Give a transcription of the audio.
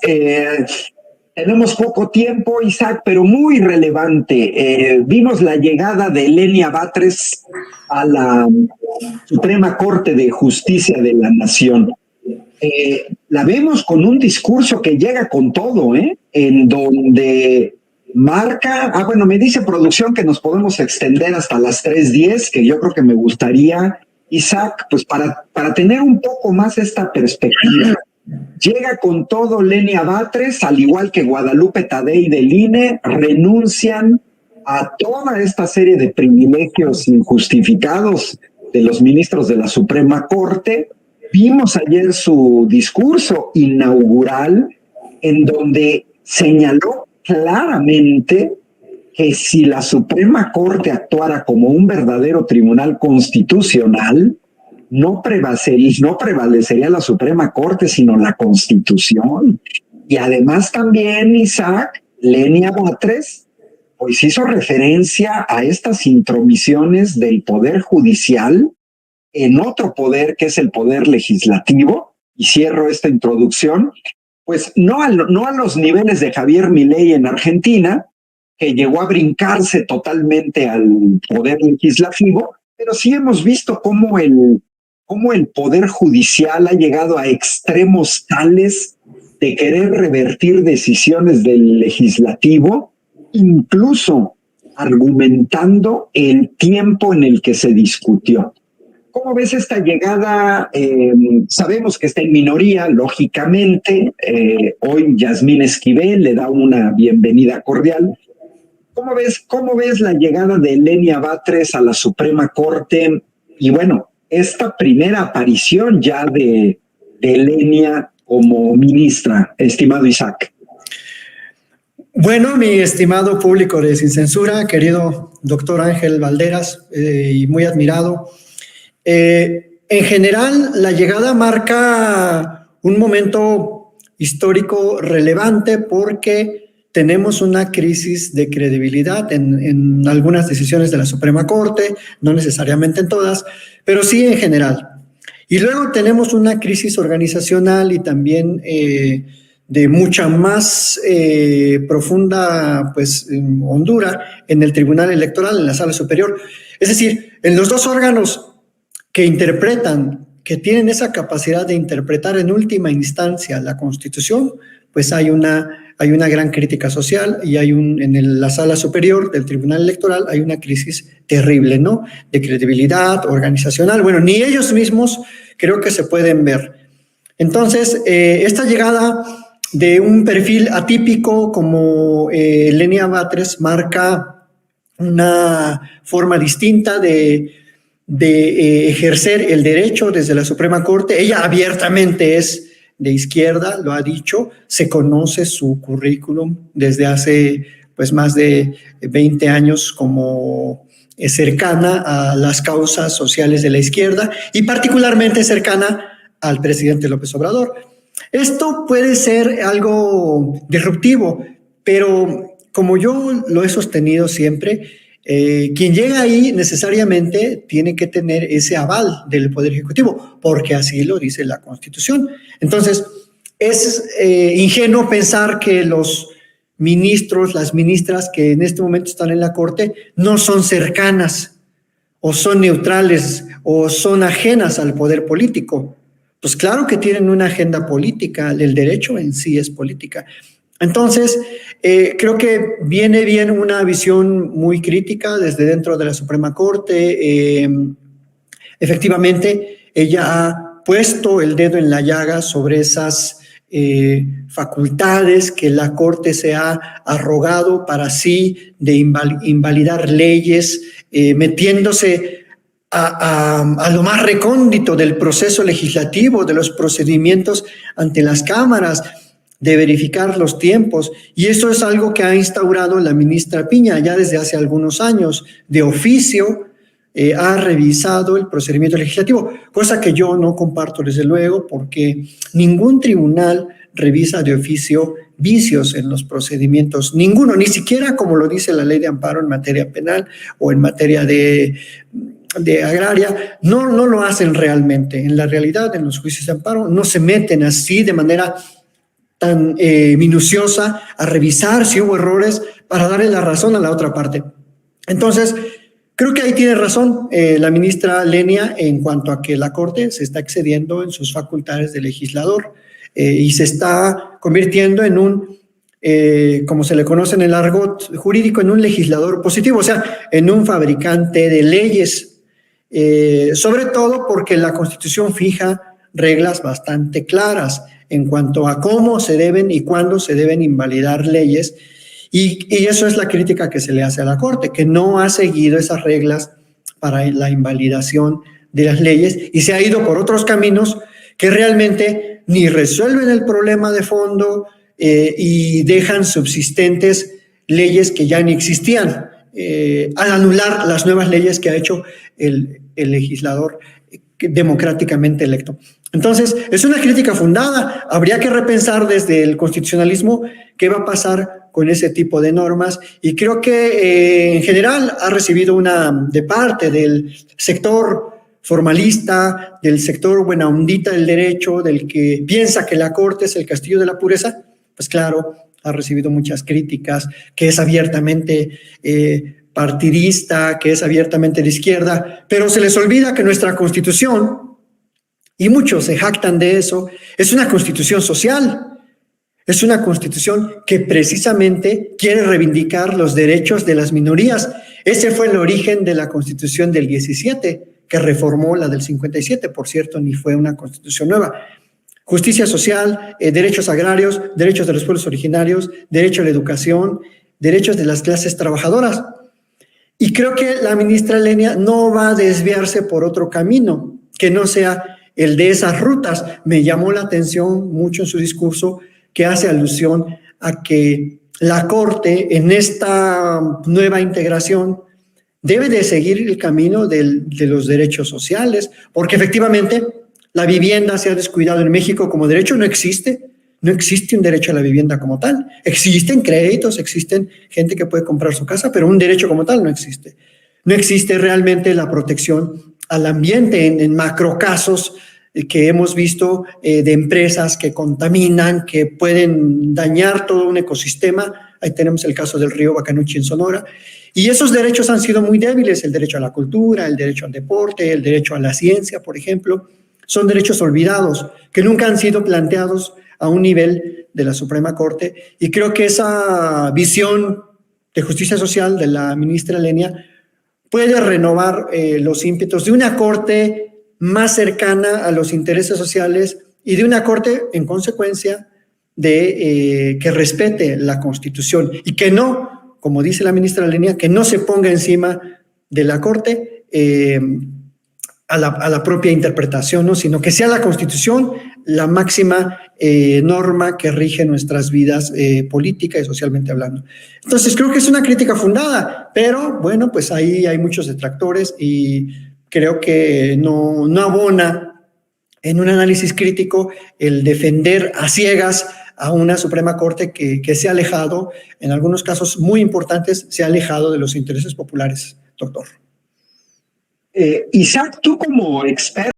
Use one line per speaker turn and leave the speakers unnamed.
Tenemos poco tiempo, Isaac, pero muy relevante. Vimos la llegada de Lenia Batres a la Suprema Corte de Justicia de la Nación. La vemos con un discurso que llega con todo, en donde marca, bueno, me dice producción que nos podemos extender hasta las 3:10, que yo creo que me gustaría, Isaac, pues para tener un poco más esta perspectiva. Llega con todo Lenia Batres, al igual que Guadalupe Tadei del INE, renuncian a toda esta serie de privilegios injustificados de los ministros de la Suprema Corte. Vimos ayer su discurso inaugural en donde señaló claramente que si la Suprema Corte actuara como un verdadero tribunal constitucional, no prevalecería la Suprema Corte, sino la Constitución. Y además también, Isaac, Lenia Batres, pues hizo referencia a estas intromisiones del Poder Judicial en otro poder, que es el Poder Legislativo, y cierro esta introducción, pues no a los niveles de Javier Milei en Argentina, que llegó a brincarse totalmente al Poder Legislativo, pero sí hemos visto cómo el Poder Judicial ha llegado a extremos tales de querer revertir decisiones del Legislativo, incluso argumentando el tiempo en el que se discutió. ¿Cómo ves esta llegada? Sabemos que está en minoría, lógicamente. Hoy Yasmín Esquivel le da una bienvenida cordial. ¿Cómo ves la llegada de Lenia Batres a la Suprema Corte? Y bueno, esta primera aparición ya de Lenia como ministra, estimado Isaac.
Bueno, mi estimado público de Sin Censura, querido doctor Ángel Valderas, y muy admirado. En general, la llegada marca un momento histórico relevante porque tenemos una crisis de credibilidad en algunas decisiones de la Suprema Corte, no necesariamente en todas, pero sí en general. Y luego tenemos una crisis organizacional y también de mucha más profunda hondura en el Tribunal Electoral, en la Sala Superior. Es decir, en los dos órganos que interpretan, que tienen esa capacidad de interpretar en última instancia la Constitución, pues hay una gran crítica social y en la Sala Superior del Tribunal Electoral hay una crisis terrible, ¿no? De credibilidad organizacional. Bueno, ni ellos mismos creo que se pueden ver. Entonces, esta llegada de un perfil atípico como Lenia Batres marca una forma distinta de ejercer el derecho desde la Suprema Corte. Ella abiertamente es de izquierda, lo ha dicho, se conoce su currículum desde hace más de 20 años como cercana a las causas sociales de la izquierda y particularmente cercana al presidente López Obrador. Esto puede ser algo disruptivo, pero como yo lo he sostenido siempre, quien llega ahí necesariamente tiene que tener ese aval del Poder Ejecutivo, porque así lo dice la Constitución. Entonces, es ingenuo pensar que los ministros, las ministras que en este momento están en la Corte no son cercanas, o son neutrales, o son ajenas al poder político. Pues claro que tienen una agenda política, el derecho en sí es política. Entonces, creo que viene bien una visión muy crítica desde dentro de la Suprema Corte. Efectivamente, ella ha puesto el dedo en la llaga sobre esas facultades que la Corte se ha arrogado para sí de invalidar leyes, metiéndose a lo más recóndito del proceso legislativo, de los procedimientos ante las cámaras, de verificar los tiempos. Y eso es algo que ha instaurado la ministra Piña ya desde hace algunos años. De oficio ha revisado el procedimiento legislativo, cosa que yo no comparto desde luego, porque ningún tribunal revisa de oficio vicios en los procedimientos, ninguno, ni siquiera como lo dice la ley de amparo en materia penal o en materia de agraria, no lo hacen realmente. En la realidad, en los juicios de amparo no se meten así de manera tan minuciosa a revisar si hubo errores para darle la razón a la otra parte. Entonces, creo que ahí tiene razón la ministra Lenia en cuanto a que la Corte se está excediendo en sus facultades de legislador y se está convirtiendo en un, como se le conoce en el argot jurídico, en un legislador positivo, o sea, en un fabricante de leyes, sobre todo porque la Constitución fija reglas bastante claras en cuanto a cómo se deben y cuándo se deben invalidar leyes. Y eso es la crítica que se le hace a la Corte, que no ha seguido esas reglas para la invalidación de las leyes y se ha ido por otros caminos que realmente ni resuelven el problema de fondo y dejan subsistentes leyes que ya ni existían, al anular las nuevas leyes que ha hecho el legislador democráticamente electo. Entonces, es una crítica fundada. Habría que repensar desde el constitucionalismo qué va a pasar con ese tipo de normas y creo que en general ha recibido de parte del sector formalista, del sector buena ondita del derecho, del que piensa que la Corte es el castillo de la pureza, pues claro, ha recibido muchas críticas, que es abiertamente partidista, que es abiertamente de izquierda, pero se les olvida que nuestra Constitución, y muchos se jactan de eso, es una Constitución social. Es una Constitución que precisamente quiere reivindicar los derechos de las minorías. Ese fue el origen de la Constitución del 17, que reformó la del 57, por cierto, ni fue una Constitución nueva. Justicia social, derechos agrarios, derechos de los pueblos originarios, derecho a la educación, derechos de las clases trabajadoras. Y creo que la ministra Lenia no va a desviarse por otro camino, que no sea el de esas rutas. Me llamó la atención mucho en su discurso que hace alusión a que la Corte en esta nueva integración debe de seguir el camino de los derechos sociales, porque efectivamente la vivienda se ha descuidado en México como derecho, no existe un derecho a la vivienda como tal. Existen créditos, existen gente que puede comprar su casa, pero un derecho como tal no existe. No existe realmente la protección al ambiente en macrocasos que hemos visto de empresas que contaminan, que pueden dañar todo un ecosistema. Ahí tenemos el caso del río Bacanuchi en Sonora. Y esos derechos han sido muy débiles, el derecho a la cultura, el derecho al deporte, el derecho a la ciencia, por ejemplo. Son derechos olvidados, que nunca han sido planteados a un nivel de la Suprema Corte. Y creo que esa visión de justicia social de la ministra Lenia puede renovar los ímpetus de una Corte más cercana a los intereses sociales y de una Corte, en consecuencia, que respete la Constitución y que no, como dice la ministra Lenia, que no se ponga encima de la Corte a la propia interpretación, ¿no? Sino que sea la Constitución la máxima norma que rige nuestras vidas política y socialmente hablando. Entonces, creo que es una crítica fundada, pero bueno, pues ahí hay muchos detractores y creo que no abona en un análisis crítico el defender a ciegas a una Suprema Corte que se ha alejado, en algunos casos muy importantes, se ha alejado de los intereses populares, doctor.
Isaac, tú como experto